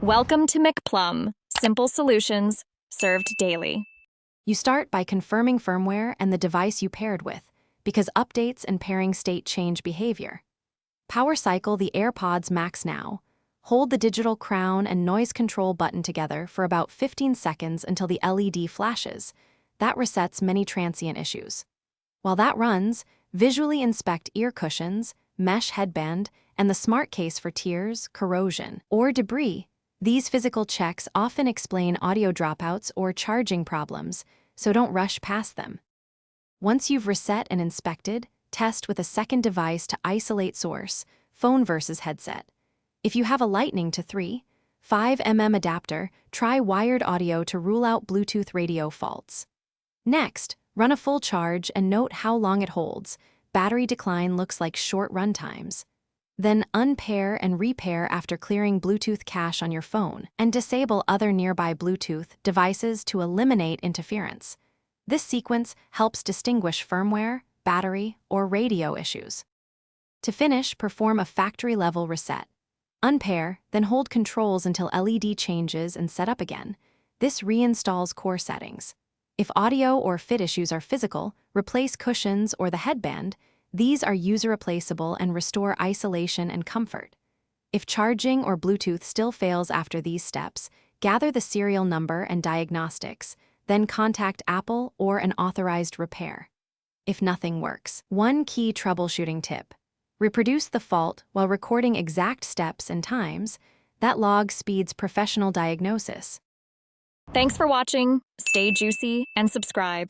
Welcome to McPlum, simple solutions served daily. You start by confirming firmware and the device you paired with, because updates and pairing state change behavior. Power cycle the AirPods Max now. Hold the digital crown and noise control button together for about 15 seconds until the LED flashes. That resets many transient issues. While that runs, visually inspect ear cushions, mesh headband, and the smart case for tears, corrosion, or debris. These physical checks often explain audio dropouts or charging problems, so don't rush past them. Once you've reset and inspected, test with a second device to isolate source, phone versus headset. If you have a Lightning to 3.5 adapter, try wired audio to rule out Bluetooth radio faults. Next, run a full charge and note how long it holds. Battery decline looks like short run times. Then unpair and repair after clearing Bluetooth cache on your phone and disable other nearby Bluetooth devices to eliminate interference. This sequence helps distinguish firmware, battery, or radio issues. To finish, perform a factory-level reset. Unpair, then hold controls until LED changes and set up again. This reinstalls core settings. If audio or fit issues are physical, replace cushions or the headband. These are user-replaceable and restore isolation and comfort. If charging or Bluetooth still fails after these steps, gather the serial number and diagnostics, then contact Apple or an authorized repair. If nothing works, one key troubleshooting tip: reproduce the fault while recording exact steps and times. That log speeds professional diagnosis. Thanks for watching. Stay juicy and subscribe.